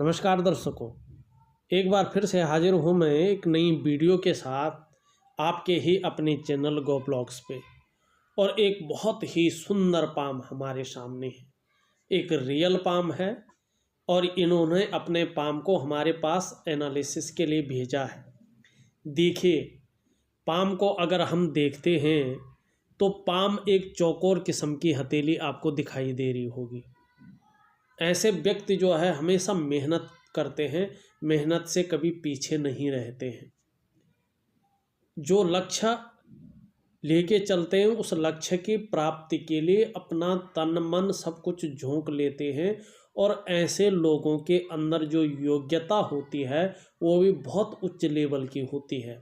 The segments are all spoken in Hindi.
नमस्कार दर्शकों, एक बार फिर से हाजिर हूँ मैं एक नई वीडियो के साथ आपके ही अपने चैनल गो ब्लॉग्स पे। और एक बहुत ही सुंदर पाम हमारे सामने है, एक रियल पाम है और इन्होंने अपने पाम को हमारे पास एनालिसिस के लिए भेजा है। देखिए, पाम को अगर हम देखते हैं तो पाम एक चौकोर किस्म की हथेली आपको दिखाई दे रही होगी। ऐसे व्यक्ति जो है हमेशा मेहनत करते हैं, मेहनत से कभी पीछे नहीं रहते हैं। जो लक्ष्य लेके चलते हैं उस लक्ष्य की प्राप्ति के लिए अपना तन मन सब कुछ झोंक लेते हैं। और ऐसे लोगों के अंदर जो योग्यता होती है वो भी बहुत उच्च लेवल की होती है।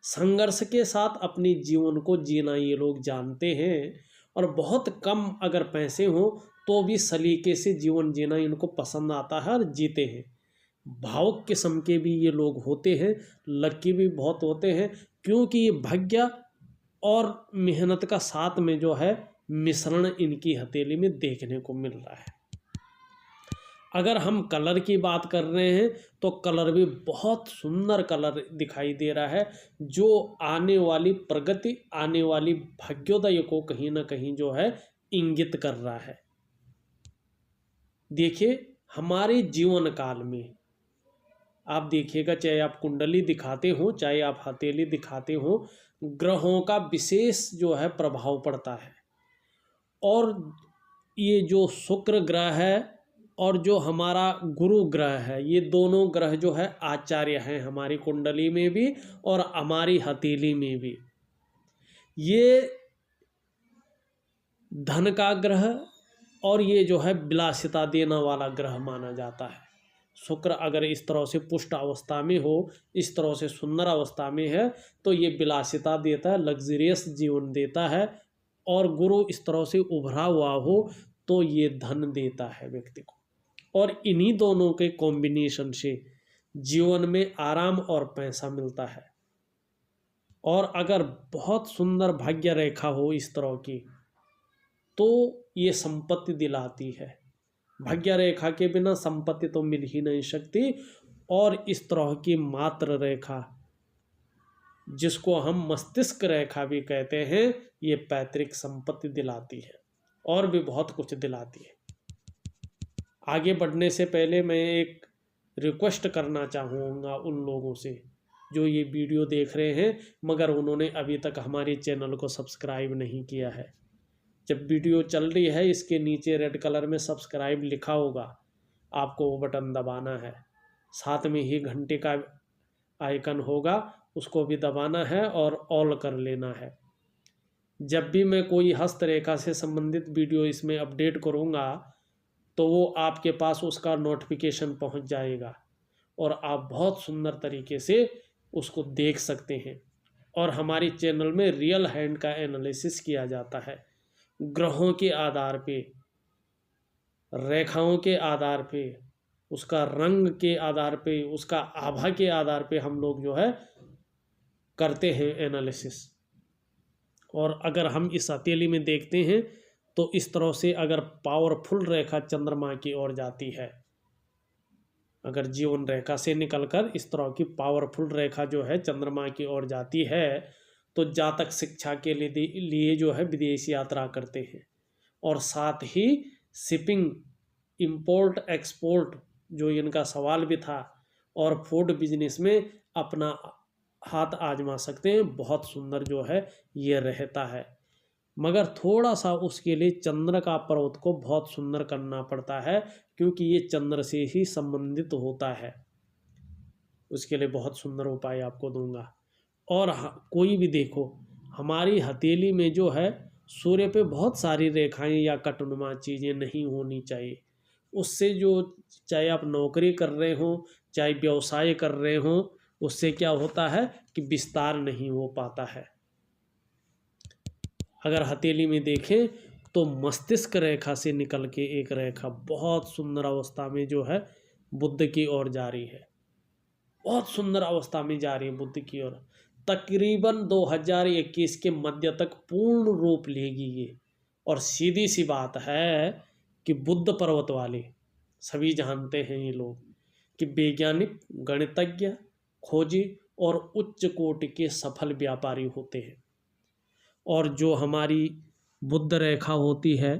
संघर्ष के साथ अपनी जीवन को जीना ये लोग जानते हैं और बहुत कम अगर पैसे हों तो भी सलीके से जीवन जीना इनको पसंद आता है और जीते हैं। भावुक किस्म के भी ये लोग होते हैं, लकी भी बहुत होते हैं, क्योंकि ये भाग्य और मेहनत का साथ में जो है मिश्रण इनकी हथेली में देखने को मिल रहा है। अगर हम कलर की बात कर रहे हैं तो कलर भी बहुत सुंदर कलर दिखाई दे रहा है, जो आने वाली प्रगति, आने वाली भाग्योदय को कहीं ना कहीं जो है इंगित कर रहा है। देखिए, हमारे जीवन काल में आप देखिएगा, चाहे आप कुंडली दिखाते हो चाहे आप हथेली दिखाते हो, ग्रहों का विशेष जो है प्रभाव पड़ता है। और ये जो शुक्र ग्रह है और जो हमारा गुरु ग्रह है, ये दोनों ग्रह जो है आचार्य हैं हमारी कुंडली में भी और हमारी हथेली में भी। ये धन का ग्रह और ये जो है विलासिता देने वाला ग्रह माना जाता है। शुक्र अगर इस तरह से पुष्ट अवस्था में हो, इस तरह से सुंदर अवस्था में है तो ये विलासिता देता है, लग्जरियस जीवन देता है। और गुरु इस तरह से उभरा हुआ हो तो ये धन देता है व्यक्ति को। और इन्हीं दोनों के कॉम्बिनेशन से जीवन में आराम और पैसा मिलता है। और अगर बहुत सुंदर भाग्य रेखा हो इस तरह की तो ये संपत्ति दिलाती है। भाग्य रेखा के बिना संपत्ति तो मिल ही नहीं सकती। और इस तरह की मात्र रेखा, जिसको हम मस्तिष्क रेखा भी कहते हैं, ये पैतृक संपत्ति दिलाती है और भी बहुत कुछ दिलाती है। आगे बढ़ने से पहले मैं एक रिक्वेस्ट करना चाहूँगा उन लोगों से जो ये वीडियो देख रहे हैं मगर उन्होंने अभी तक हमारे चैनल को सब्सक्राइब नहीं किया है। जब वीडियो चल रही है इसके नीचे रेड कलर में सब्सक्राइब लिखा होगा, आपको वो बटन दबाना है। साथ में ही घंटे का आइकन होगा, उसको भी दबाना है और ऑल कर लेना है। जब भी मैं कोई हस्तरेखा से संबंधित वीडियो इसमें अपडेट करूँगा तो वो आपके पास उसका नोटिफिकेशन पहुँच जाएगा और आप बहुत सुंदर तरीके से उसको देख सकते हैं। और हमारे चैनल में रियल हैंड का एनालिसिस किया जाता है, ग्रहों के आधार पे, रेखाओं के आधार पे, उसका रंग के आधार पे, उसका आभा के आधार पे हम लोग जो है करते हैं एनालिसिस। और अगर हम इस हथेली में देखते हैं तो इस तरह से अगर पावरफुल रेखा चंद्रमा की ओर जाती है, अगर जीवन रेखा से निकलकर इस तरह की पावरफुल रेखा जो है चंद्रमा की ओर जाती है तो जातक शिक्षा के लिए जो है विदेश यात्रा करते हैं। और साथ ही शिपिंग, इंपोर्ट एक्सपोर्ट जो इनका सवाल भी था, और फूड बिजनेस में अपना हाथ आजमा सकते हैं। बहुत सुंदर जो है ये रहता है, मगर थोड़ा सा उसके लिए चंद्र का पर्वत को बहुत सुंदर करना पड़ता है, क्योंकि ये चंद्र से ही संबंधित होता है। उसके लिए बहुत सुंदर उपाय आपको दूंगा। और कोई भी देखो, हमारी हथेली में जो है सूर्य पे बहुत सारी रेखाएं या कटनुमा चीज़ें नहीं होनी चाहिए। उससे जो, चाहे आप नौकरी कर रहे हो चाहे व्यवसाय कर रहे हो, उससे क्या होता है कि विस्तार नहीं हो पाता है। अगर हथेली में देखें तो मस्तिष्क रेखा से निकल के एक रेखा बहुत सुंदर अवस्था में जो है बुद्ध की ओर जा रही है, बहुत सुंदर अवस्था में जा रही है बुद्ध की ओर। तकरीबन 2021 के मध्य तक पूर्ण रूप लेगी ये। और सीधी सी बात है कि बुद्ध पर्वत वाले सभी जानते हैं ये लोग कि वैज्ञानिक, गणितज्ञ, खोजी और उच्च कोटि के सफल व्यापारी होते हैं। और जो हमारी बुद्ध रेखा होती है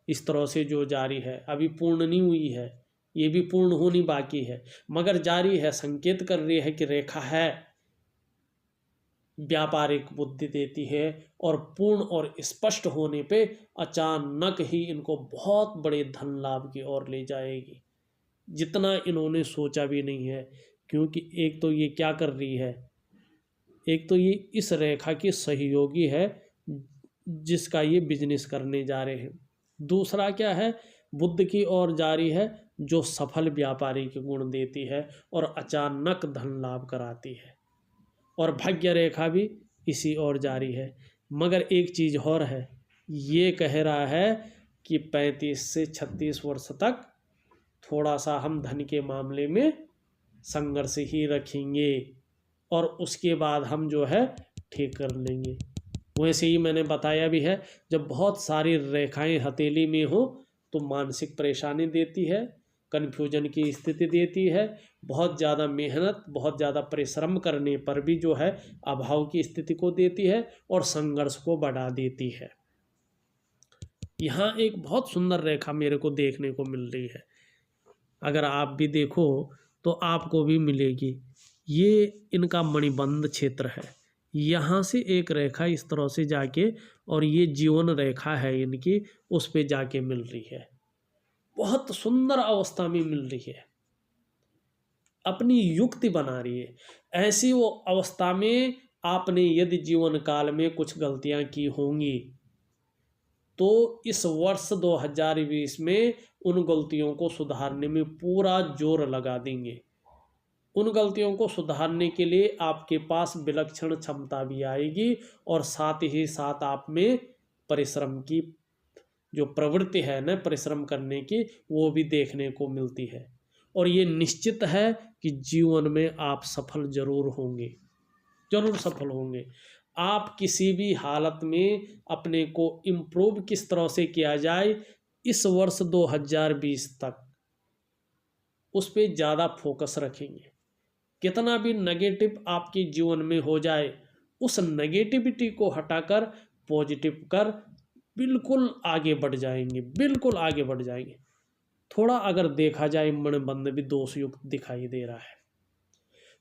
इस तरह से जो जारी है, अभी पूर्ण नहीं हुई है, ये भी पूर्ण होनी बाकी है, मगर जारी है, संकेत कर रही है कि रेखा है, व्यापारिक बुद्धि देती है। और पूर्ण और स्पष्ट होने पे अचानक ही इनको बहुत बड़े धन लाभ की ओर ले जाएगी, जितना इन्होंने सोचा भी नहीं है। क्योंकि एक तो ये क्या कर रही है, एक तो ये इस रेखा की सहयोगी है जिसका ये बिजनेस करने जा रहे हैं। दूसरा क्या है, बुद्ध की ओर जारी है जो सफल व्यापारी के गुण देती है और अचानक धन लाभ कराती है। और भाग्य रेखा भी इसी ओर जारी है। मगर एक चीज़ और है, ये कह रहा है कि 35 से 36 वर्ष तक थोड़ा सा हम धन के मामले में संघर्ष ही रखेंगे और उसके बाद हम जो है ठीक कर लेंगे। वैसे ही मैंने बताया भी है, जब बहुत सारी रेखाएं हथेली में हो तो मानसिक परेशानी देती है, कन्फ्यूजन की स्थिति देती है, बहुत ज़्यादा मेहनत, बहुत ज़्यादा परिश्रम करने पर भी जो है अभाव की स्थिति को देती है और संघर्ष को बढ़ा देती है। यहाँ एक बहुत सुंदर रेखा मेरे को देखने को मिल रही है, अगर आप भी देखो तो आपको भी मिलेगी। ये इनका मणिबंध क्षेत्र है, यहाँ से एक रेखा इस तरह से जाके, और ये जीवन रेखा है इनकी, उस पे जाके मिल रही है, बहुत सुंदर अवस्था में मिल रही है, अपनी युक्ति बना रही है। ऐसी वो अवस्था में आपने यदि जीवन काल में कुछ गलतियां की होंगी तो इस वर्ष 2020 में उन गलतियों को सुधारने में पूरा जोर लगा देंगे। उन गलतियों को सुधारने के लिए आपके पास विलक्षण क्षमता भी आएगी और साथ ही साथ आप में परिश्रम की जो प्रवृत्ति है ना, परिश्रम करने की, वो भी देखने को मिलती है। और ये निश्चित है कि जीवन में आप सफल जरूर होंगे, जरूर सफल होंगे। आप किसी भी हालत में अपने को इम्प्रूव किस तरह से किया जाए इस वर्ष 2020 तक उस पर ज़्यादा फोकस रखेंगे। कितना भी नेगेटिव आपके जीवन में हो जाए, उस नेगेटिविटी को हटाकर पॉजिटिव कर बिल्कुल आगे बढ़ जाएंगे, बिल्कुल आगे बढ़ जाएंगे। थोड़ा अगर देखा जाए मणिबंध भी दोषयुक्त दिखाई दे रहा है,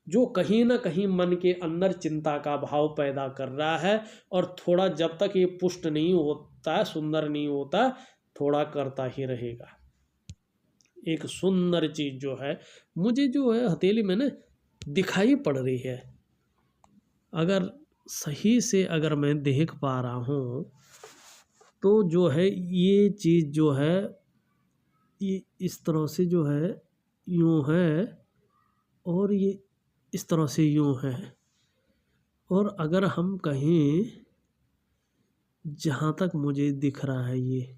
जो कहीं ना कहीं मन के अंदर चिंता का भाव पैदा कर रहा है। और थोड़ा जब तक ये पुष्ट नहीं होता, सुंदर नहीं होता, थोड़ा करता ही रहेगा। एक सुंदर चीज जो है मुझे जो है हथेली में ना दिखाई पड़ रही है, अगर सही से अगर मैं देख पा रहा हूँ तो जो है ये चीज़ जो है ये इस तरह से जो है यूँ है, और ये इस तरह से यूँ है। और अगर हम कहें, जहाँ तक मुझे दिख रहा है ये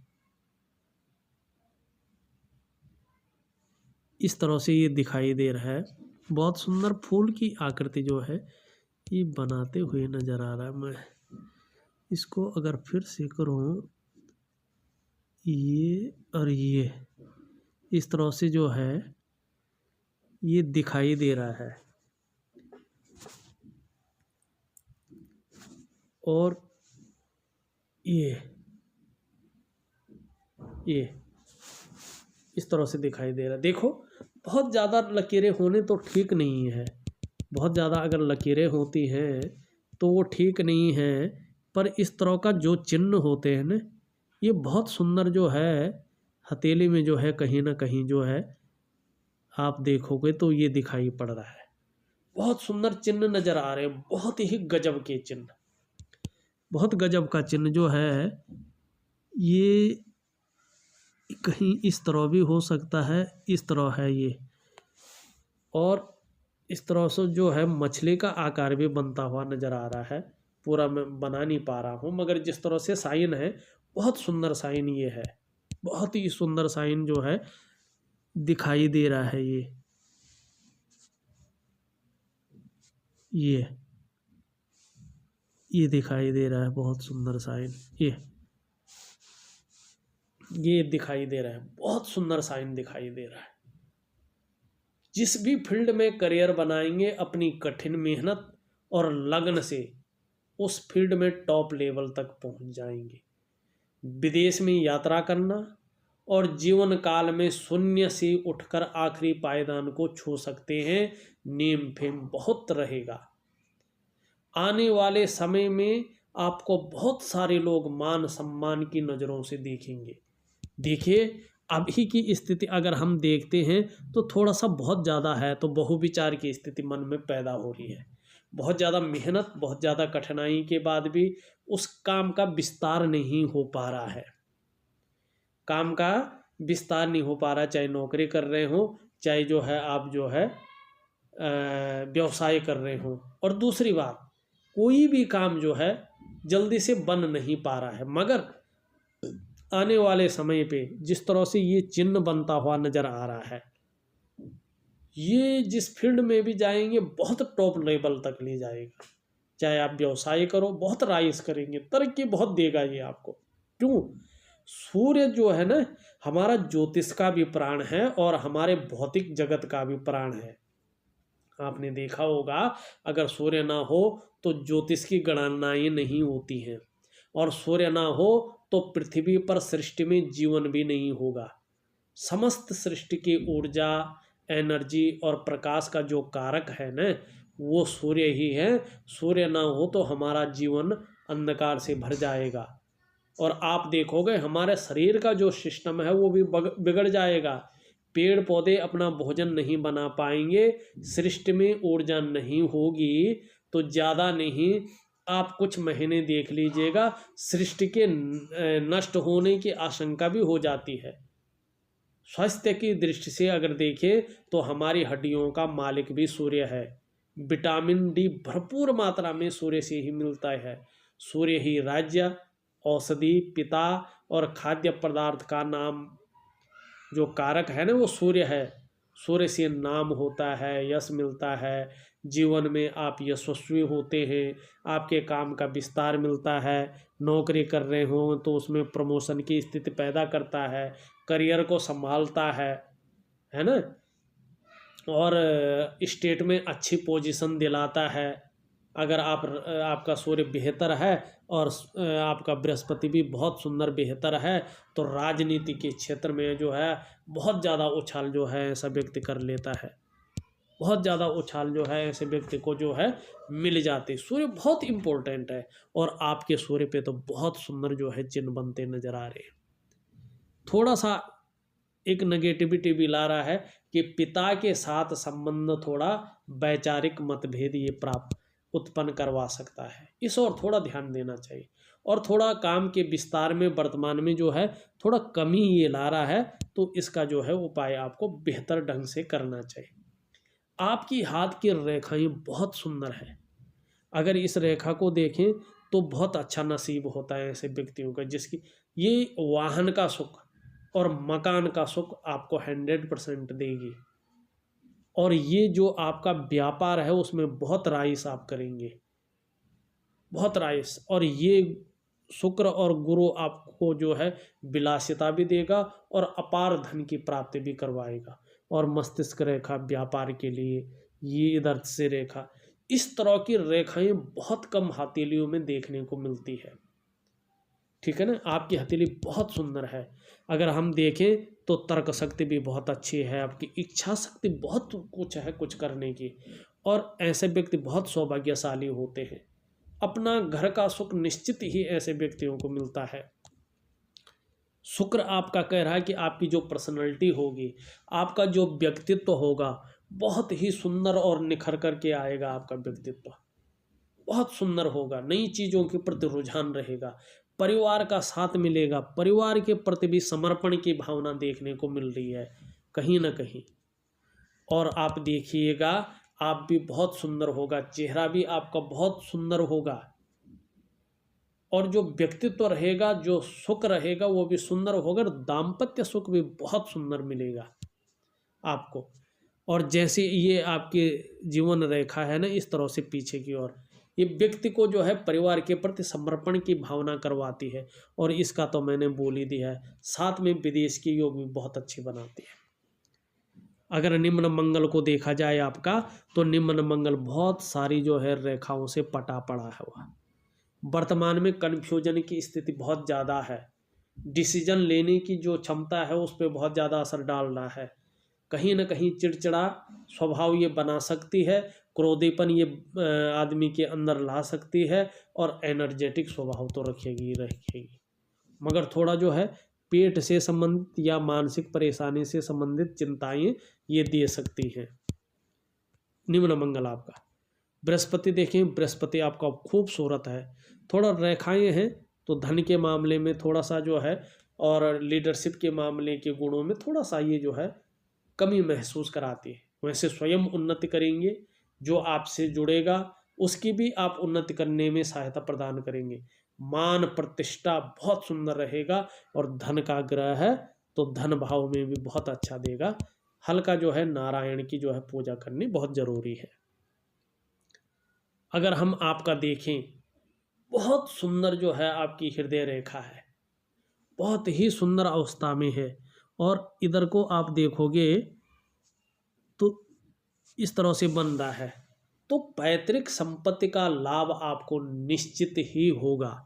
इस तरह से ये दिखाई दे रहा है। बहुत सुंदर फूल की आकृति जो है ये बनाते हुए नज़र आ रहा है। मैं इसको अगर फिर से करूँ, ये और ये इस तरह से जो है ये दिखाई दे रहा है। और ये इस तरह से दिखाई दे रहा है। देखो, बहुत ज़्यादा लकीरें होने तो ठीक नहीं है, बहुत ज़्यादा अगर लकीरें होती हैं तो वो ठीक नहीं है, पर इस तरह का जो चिन्ह होते हैं ना, ये बहुत सुंदर जो है हथेली में जो है कहीं ना कहीं जो है आप देखोगे तो ये दिखाई पड़ रहा है। बहुत सुंदर चिन्ह नज़र आ रहे हैं, बहुत ही गजब के चिन्ह, बहुत गजब का चिन्ह जो है। ये कहीं इस तरह भी हो सकता है, इस तरह है ये, और इस तरह से जो है मछली का आकार भी बनता हुआ नज़र आ रहा है। पूरा मैं बना नहीं पा रहा हूँ, मगर जिस तरह से साइन है, बहुत सुंदर साइन ये है, बहुत ही सुंदर साइन जो है दिखाई दे रहा है। ये दिखाई दे रहा है, बहुत सुंदर साइन। ये दिखाई दे रहा है, बहुत सुंदर साइन दिखाई दे रहा है। जिस भी फील्ड में करियर बनाएंगे अपनी कठिन मेहनत और लगन से उस फील्ड में टॉप लेवल तक पहुंच जाएंगे। विदेश में यात्रा करना और जीवन काल में शून्य से उठकर आखिरी पायदान को छू सकते हैं। नेम फेम बहुत रहेगा। आने वाले समय में आपको बहुत सारे लोग मान सम्मान की नज़रों से देखेंगे। देखिए अभी की स्थिति अगर हम देखते हैं तो थोड़ा सा बहुत ज़्यादा है, तो बहुविचार की स्थिति मन में पैदा हो रही है। बहुत ज़्यादा मेहनत, बहुत ज़्यादा कठिनाई के बाद भी उस काम का विस्तार नहीं हो पा रहा है। काम का विस्तार नहीं हो पा रहा, चाहे नौकरी कर रहे हो, चाहे जो है आप जो है व्यवसाय कर रहे हो। और दूसरी बात, कोई भी काम जो है जल्दी से बन नहीं पा रहा है। मगर आने वाले समय पे जिस तरह से ये चिन्ह बनता हुआ नज़र आ रहा है, ये जिस फील्ड में भी जाएंगे बहुत टॉप लेवल तक ले जाएगा। चाहे आप व्यवसाय करो, बहुत राइज करेंगे, तरक्की बहुत देगा ये आपको। क्यों? सूर्य जो है ना, हमारा ज्योतिष का भी प्राण है और हमारे भौतिक जगत का भी प्राण है। आपने देखा होगा अगर सूर्य ना हो तो ज्योतिष की गणनाएं नहीं होती हैं, और सूर्य ना हो तो पृथ्वी पर सृष्टि में जीवन भी नहीं होगा। समस्त सृष्टि की ऊर्जा, एनर्जी और प्रकाश का जो कारक है ना, वो सूर्य ही है। सूर्य ना हो तो हमारा जीवन अंधकार से भर जाएगा, और आप देखोगे हमारे शरीर का जो सिस्टम है वो भी बिगड़ जाएगा। पेड़ पौधे अपना भोजन नहीं बना पाएंगे, सृष्टि में ऊर्जा नहीं होगी, तो ज़्यादा नहीं आप कुछ महीने देख लीजिएगा, सृष्टि के नष्ट होने की आशंका भी हो जाती है। स्वास्थ्य की दृष्टि से अगर देखें तो हमारी हड्डियों का मालिक भी सूर्य है। विटामिन डी भरपूर मात्रा में सूर्य से ही मिलता है। सूर्य ही राज्य, औषधि, पिता और खाद्य पदार्थ का नाम जो कारक है ना, वो सूर्य है। सूर्य से नाम होता है, यश मिलता है, जीवन में आप यशस्वी होते हैं, आपके काम का विस्तार मिलता है। नौकरी कर रहे हो तो उसमें प्रमोशन की स्थिति पैदा करता है, करियर को संभालता है ना, और स्टेट में अच्छी पोजीशन दिलाता है। अगर आपका सूर्य बेहतर है और आपका बृहस्पति भी बहुत सुंदर बेहतर है, तो राजनीति के क्षेत्र में जो है बहुत ज़्यादा उछाल जो है ऐसा व्यक्ति कर लेता है। बहुत ज़्यादा उछाल जो है ऐसे व्यक्ति को जो है मिल जाते। सूर्य बहुत इम्पोर्टेंट है, और आपके सूर्य पे तो बहुत सुंदर जो है चिन्ह बनते नजर आ रहे हैं। थोड़ा सा एक नेगेटिविटी भी ला रहा है कि पिता के साथ संबंध थोड़ा वैचारिक मतभेद ये प्राप्त उत्पन्न करवा सकता है। इस और थोड़ा ध्यान देना चाहिए, और थोड़ा काम के विस्तार में वर्तमान में जो है थोड़ा कमी ये ला रहा है, तो इसका जो है उपाय आपको बेहतर ढंग से करना चाहिए। आपकी हाथ की रेखाएं बहुत सुंदर है। अगर इस रेखा को देखें तो बहुत अच्छा नसीब होता है ऐसे व्यक्तियों का, जिसकी ये वाहन का सुख और मकान का सुख आपको 100% देगी। और ये जो आपका व्यापार है उसमें बहुत राइस आप करेंगे, बहुत राइस। और ये शुक्र और गुरु आपको जो है विलासिता भी देगा और अपार धन की प्राप्ति भी करवाएगा। और मस्तिष्क रेखा व्यापार के लिए, ये इधर से रेखा, इस तरह की रेखाएं बहुत कम हथेलियों में देखने को मिलती है। ठीक है ना, आपकी हथेली बहुत सुंदर है। अगर हम देखें तो तर्क शक्ति भी बहुत अच्छी है, आपकी इच्छा शक्ति बहुत कुछ है कुछ करने की, और ऐसे व्यक्ति बहुत सौभाग्यशाली होते हैं। अपना घर का सुख निश्चित ही ऐसे व्यक्तियों को मिलता है। शुक्र आपका कह रहा है कि आपकी जो पर्सनैलिटी होगी, आपका जो व्यक्तित्व होगा, बहुत ही सुंदर और निखर करके आएगा। आपका व्यक्तित्व बहुत सुंदर होगा, नई चीज़ों के प्रति रुझान रहेगा, परिवार का साथ मिलेगा, परिवार के प्रति भी समर्पण की भावना देखने को मिल रही है कहीं ना कहीं। और आप देखिएगा आप भी बहुत सुंदर होगा, चेहरा भी आपका बहुत सुंदर होगा, और जो व्यक्तित्व रहेगा, जो सुख रहेगा वो भी सुंदर होगा, दाम्पत्य सुख भी बहुत सुंदर मिलेगा आपको। और जैसे ये आपके जीवन रेखा है ना, इस तरह से पीछे की ओर ये व्यक्ति को जो है परिवार के प्रति समर्पण की भावना करवाती है, और इसका तो मैंने बोल ही दिया है। साथ में विदेश की योग भी बहुत अच्छी बनाती है। अगर निम्न मंगल को देखा जाए आपका, तो निम्न मंगल बहुत सारी जो है रेखाओं से पटा पड़ा है वह। वर्तमान में कन्फ्यूजन की स्थिति बहुत ज़्यादा है, डिसीजन लेने की जो क्षमता है उस पर बहुत ज़्यादा असर डाल रहा है। कहीं ना कहीं चिड़चिड़ा स्वभाव ये बना सकती है, क्रोधीपन ये आदमी के अंदर ला सकती है, और एनर्जेटिक स्वभाव तो रखेगी रखेगी, मगर थोड़ा जो है पेट से संबंधित या मानसिक परेशानी से संबंधित चिंताएं ये दे सकती हैं। निम्न मंगल आपका बृहस्पति देखें, बृहस्पति आपका खूबसूरत है। थोड़ा रेखाएं हैं तो धन के मामले में थोड़ा सा जो है, और लीडरशिप के मामले के गुणों में थोड़ा सा ये जो है कमी महसूस कराती है। वैसे स्वयं उन्नति करेंगे, जो आपसे जुड़ेगा उसकी भी आप उन्नति करने में सहायता प्रदान करेंगे। मान प्रतिष्ठा बहुत सुंदर रहेगा, और धन का ग्रह है तो धन भाव में भी बहुत अच्छा देगा। हल्का जो है नारायण की जो है पूजा करनी बहुत जरूरी है। अगर हम आपका देखें, बहुत सुंदर जो है आपकी हृदय रेखा है, बहुत ही सुंदर अवस्था में है, और इधर को आप देखोगे तो इस तरह से बन रहा है। तो पैतृक संपत्ति का लाभ आपको निश्चित ही होगा,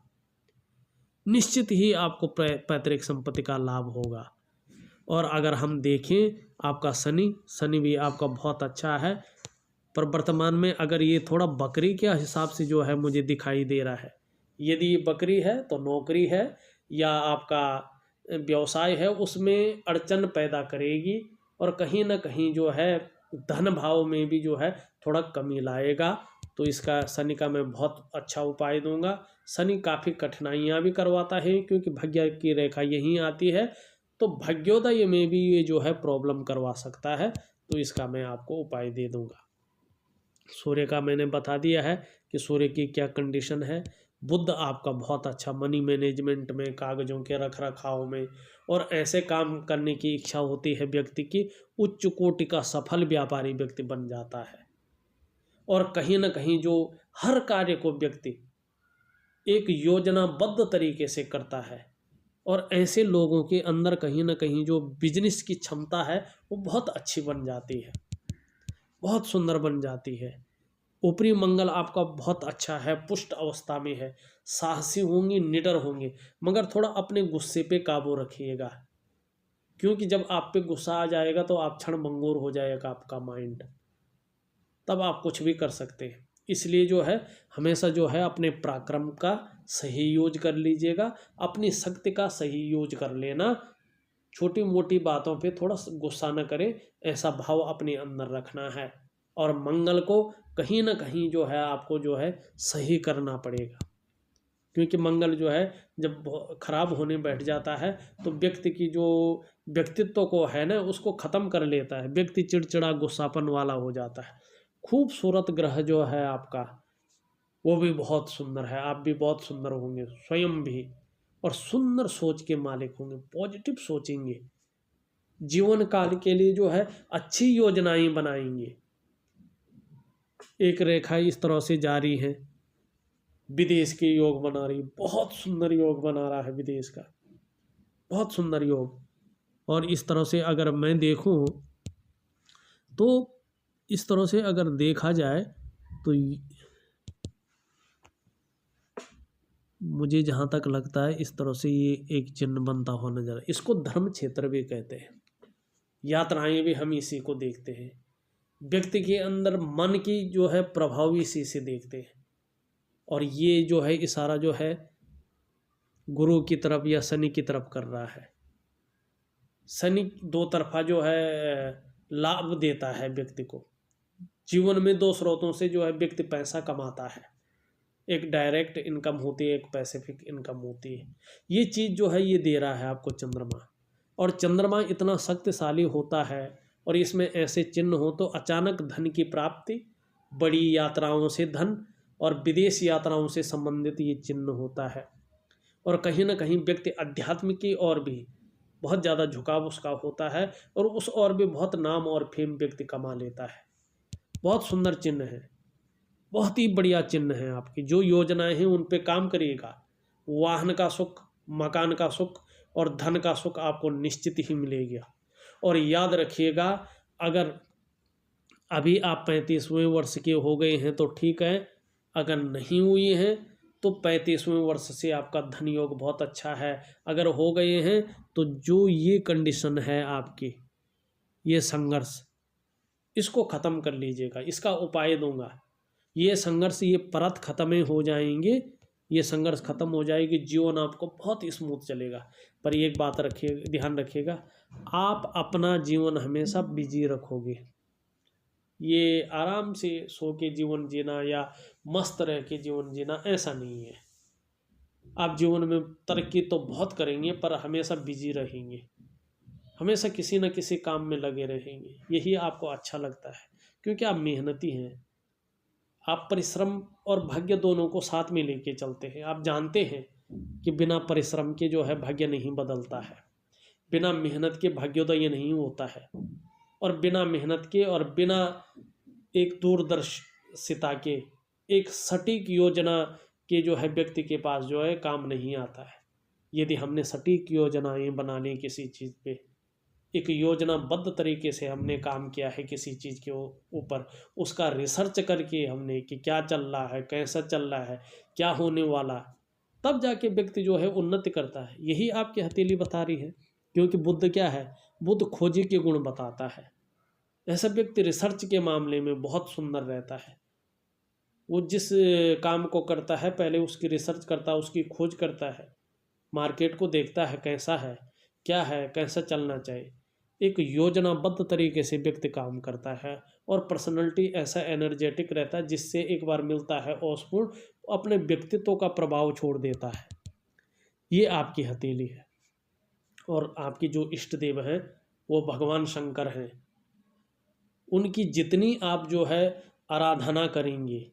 निश्चित ही आपको पैतृक संपत्ति का लाभ होगा। और अगर हम देखें आपका शनि भी आपका बहुत अच्छा है, पर वर्तमान में अगर ये थोड़ा बकरी के हिसाब से जो है मुझे दिखाई दे रहा है। यदि ये बकरी है तो नौकरी है या आपका व्यवसाय है उसमें अड़चन पैदा करेगी, और कहीं ना कहीं जो है धन भाव में भी जो है थोड़ा कमी लाएगा। तो इसका शनि का मैं बहुत अच्छा उपाय दूंगा। शनि काफ़ी कठिनाइयाँ भी करवाता है, क्योंकि भाग्य की रेखा यहीं आती है, तो भाग्योदय में भी ये जो है प्रॉब्लम करवा सकता है। तो इसका मैं आपको उपाय दे दूंगा। सूर्य का मैंने बता दिया है कि सूर्य की क्या कंडीशन है। बुध आपका बहुत अच्छा मनी मैनेजमेंट में, कागजों के रख रखाव में, और ऐसे काम करने की इच्छा होती है व्यक्ति की, उच्च कोटि का सफल व्यापारी व्यक्ति बन जाता है। और कहीं ना कहीं जो हर कार्य को व्यक्ति एक योजनाबद्ध तरीके से करता है, और ऐसे लोगों के अंदर कहीं ना कहीं जो बिजनेस की क्षमता है वो बहुत अच्छी बन जाती है, बहुत सुंदर बन जाती है। ऊपरी मंगल आपका बहुत अच्छा है, पुष्ट अवस्था में है, साहसी होंगे, निडर होंगे, मगर थोड़ा अपने गुस्से पे काबू रखिएगा, क्योंकि जब आप पे गुस्सा आ जाएगा तो आप क्षणभंगुर हो जाएगा आपका माइंड, तब आप कुछ भी कर सकते हैं। इसलिए जो है हमेशा जो है अपने पराक्रम का सही यूज कर लीजिएगा, अपनी शक्ति का सही यूज कर लेना। छोटी मोटी बातों पे थोड़ा गुस्सा न करें, ऐसा भाव अपने अंदर रखना है। और मंगल को कहीं ना कहीं जो है आपको जो है सही करना पड़ेगा, क्योंकि मंगल जो है जब खराब होने बैठ जाता है तो व्यक्ति की जो व्यक्तित्व को है ना उसको ख़त्म कर लेता है। व्यक्ति चिड़चिड़ा गुस्सापन वाला हो जाता है। खूबसूरत ग्रह जो है आपका वो भी बहुत सुंदर है, आप भी बहुत सुंदर होंगे स्वयं भी, और सुंदर सोच के मालिक होंगे, पॉजिटिव सोचेंगे, जीवन काल के लिए जो है अच्छी योजनाएं बनाएंगे। एक रेखा इस तरह से जारी है, विदेश के योग बना रही, बहुत सुंदर योग बना रहा है विदेश का, बहुत सुंदर योग। और इस तरह से अगर मैं देखूं तो इस तरह से अगर देखा जाए तो मुझे जहाँ तक लगता है इस तरह से ये एक चिन्ह बनता हुआ नजर है। इसको धर्म क्षेत्र भी कहते हैं, यात्राएं भी हम इसी को देखते हैं, व्यक्ति के अंदर मन की जो है प्रभाव इसी से देखते हैं। और ये जो है इशारा जो है गुरु की तरफ या शनि की तरफ कर रहा है। शनि दो तरफा जो है लाभ देता है व्यक्ति को। जीवन में दो स्रोतों से जो है व्यक्ति पैसा कमाता है, एक डायरेक्ट इनकम होती है, एक पैसिफिक इनकम होती है। ये चीज़ जो है ये दे रहा है आपको चंद्रमा। और चंद्रमा इतना शक्तिशाली होता है, और इसमें ऐसे चिन्ह हो तो अचानक धन की प्राप्ति, बड़ी यात्राओं से धन, और विदेश यात्राओं से संबंधित ये चिन्ह होता है। और कहीं ना कहीं व्यक्ति अध्यात्म की ओर भी बहुत ज़्यादा झुकाव उसका होता है, और उस ओर भी बहुत नाम और फेम व्यक्ति कमा लेता है। बहुत सुंदर चिन्ह है, बहुत ही बढ़िया चिन्ह है आपकी। जो योजनाएं हैं उन पे काम करिएगा। वाहन का सुख, मकान का सुख और धन का सुख आपको निश्चित ही मिलेगा। और याद रखिएगा, अगर अभी आप 35वें वर्ष के हो गए हैं तो ठीक है, अगर नहीं हुई हैं तो 35वें वर्ष से आपका धन योग बहुत अच्छा है। अगर हो गए हैं तो जो ये कंडीशन है आपकी, ये संघर्ष, इसको ख़त्म कर लीजिएगा। इसका उपाय दूंगा। ये संघर्ष, ये परत ख़त्म हो जाएंगे, ये संघर्ष खत्म हो जाएगी, जीवन आपको बहुत स्मूथ चलेगा। पर एक बात रखिए, ध्यान रखिएगा, आप अपना जीवन हमेशा बिजी रखोगे। ये आराम से सो के जीवन जीना या मस्त रह के जीवन जीना ऐसा नहीं है। आप जीवन में तरक्की तो बहुत करेंगे पर हमेशा बिजी रहेंगे, हमेशा किसी न किसी काम में लगे रहेंगे। यही आपको अच्छा लगता है क्योंकि आप मेहनती हैं। आप परिश्रम और भाग्य दोनों को साथ में लेके चलते हैं। आप जानते हैं कि बिना परिश्रम के जो है भाग्य नहीं बदलता है, बिना मेहनत के भाग्योदय नहीं होता है, और बिना मेहनत के और बिना एक दूरदर्शिता के, एक सटीक योजना के जो है व्यक्ति के पास जो है काम नहीं आता है। यदि हमने सटीक योजनाएं बना ली किसी चीज़ पे, एक योजनाबद्ध तरीके से हमने काम किया है किसी चीज़ के ऊपर, उसका रिसर्च करके हमने कि क्या चल रहा है, कैसा चल रहा है, क्या होने वाला, तब जाके व्यक्ति जो है उन्नति करता है। यही आपकी हथेली बता रही है। क्योंकि बुद्ध क्या है, बुद्ध खोजी के गुण बताता है। ऐसा व्यक्ति रिसर्च के मामले में बहुत सुंदर रहता है। वो जिस काम को करता है पहले उसकी रिसर्च करता है, उसकी खोज करता है, मार्केट को देखता है कैसा है, क्या है, कैसा चलना चाहिए। एक योजनाबद्ध तरीके से व्यक्ति काम करता है और पर्सनैलिटी ऐसा एनर्जेटिक रहता है जिससे एक बार मिलता है और अपने व्यक्तित्व का प्रभाव छोड़ देता है। ये आपकी हथेली है। और आपकी जो इष्ट देव हैं वो भगवान शंकर हैं। उनकी जितनी आप जो है आराधना करेंगे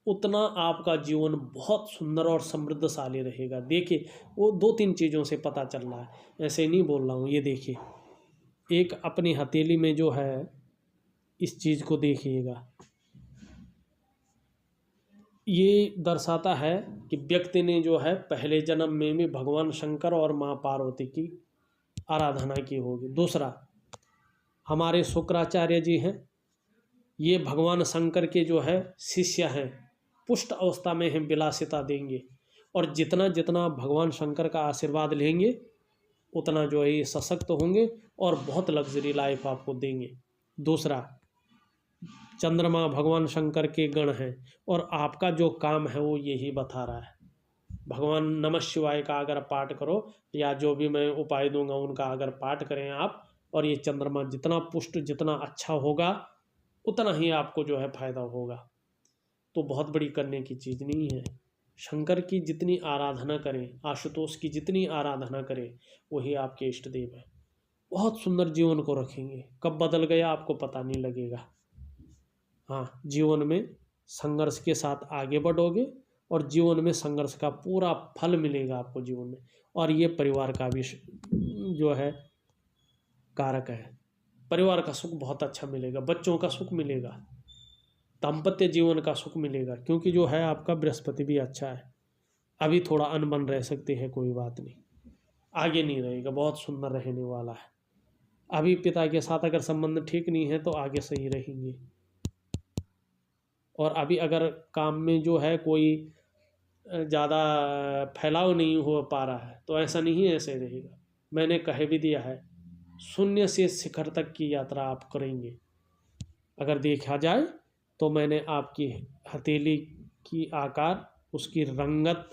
उतना आपका जीवन बहुत सुंदर और समृद्धशाली रहेगा। देखिए, वो 2-3 चीज़ों से पता चल रहा है, ऐसे नहीं बोल रहा हूँ। ये देखिए, एक अपनी हथेली में जो है, इस चीज़ को देखिएगा, ये दर्शाता है कि व्यक्ति ने जो है पहले जन्म में भी भगवान शंकर और माँ पार्वती की आराधना की होगी। दूसरा, हमारे शुक्राचार्य जी हैं, ये भगवान शंकर के जो है शिष्य हैं, पुष्ट अवस्था में हैं, विलासिता देंगे। और जितना जितना भगवान शंकर का आशीर्वाद लेंगे उतना जो है ये सशक्त होंगे और बहुत लग्जरी लाइफ आपको देंगे। दूसरा, चंद्रमा भगवान शंकर के गण हैं और आपका जो काम है वो यही बता रहा है। भगवान नमः शिवाय का अगर पाठ करो या जो भी मैं उपाय दूंगा उनका अगर पाठ करें आप, और ये चंद्रमा जितना पुष्ट, जितना अच्छा होगा उतना ही आपको जो है फायदा होगा। तो बहुत बड़ी करने की चीज़ नहीं है। शंकर की जितनी आराधना करें, आशुतोष की जितनी आराधना करें, वही आपके इष्ट देव है। बहुत सुंदर जीवन को रखेंगे। कब बदल गया आपको पता नहीं लगेगा। हाँ, जीवन में संघर्ष के साथ आगे बढ़ोगे और जीवन में संघर्ष का पूरा फल मिलेगा आपको जीवन में। और ये परिवार का भी जो है कारक है। परिवार का सुख बहुत अच्छा मिलेगा, बच्चों का सुख मिलेगा, दाम्पत्य जीवन का सुख मिलेगा, क्योंकि जो है आपका बृहस्पति भी अच्छा है। अभी थोड़ा अनबन रह सकती है, कोई बात नहीं, आगे नहीं रहेगा, बहुत सुंदर रहने वाला है। अभी पिता के साथ अगर संबंध ठीक नहीं है तो आगे सही रहेंगे। और अभी अगर काम में जो है कोई ज़्यादा फैलाव नहीं हो पा रहा है तो ऐसा नहीं, ऐसे रहेगा। मैंने कह भी दिया है, शून्य से शिखर तक की यात्रा आप करेंगे। अगर देखा जाए तो मैंने आपकी हथेली की आकार, उसकी रंगत,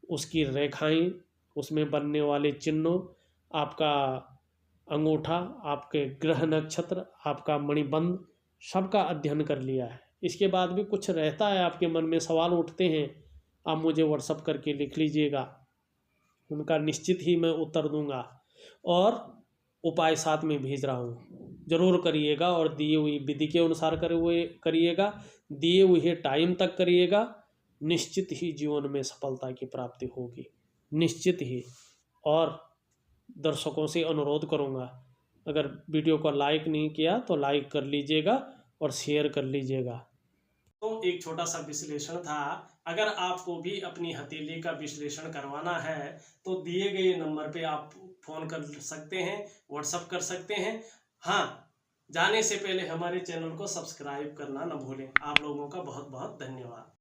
उसकी रेखाएं, उसमें बनने वाले चिन्हों, आपका अंगूठा, आपके ग्रह नक्षत्र, आपका मणिबंध, सबका अध्ययन कर लिया है। इसके बाद भी कुछ रहता है, आपके मन में सवाल उठते हैं, आप मुझे व्हाट्सअप करके लिख लीजिएगा, उनका निश्चित ही मैं उत्तर दूंगा। और उपाय साथ में भेज रहा हूँ, ज़रूर करिएगा और दिए हुई विधि के अनुसार करिएगा, दिए हुए टाइम तक करिएगा। निश्चित ही जीवन में सफलता की प्राप्ति होगी, निश्चित ही। और दर्शकों से अनुरोध करूँगा, अगर वीडियो को लाइक नहीं किया तो लाइक कर लीजिएगा और शेयर कर लीजिएगा। तो एक छोटा सा विश्लेषण था। अगर आपको भी अपनी हथेली का विश्लेषण करवाना है तो दिए गए नंबर पे आप फ़ोन कर सकते हैं, व्हाट्सअप कर सकते हैं। हाँ, जाने से पहले हमारे चैनल को सब्सक्राइब करना न भूलें। आप लोगों का बहुत बहुत धन्यवाद।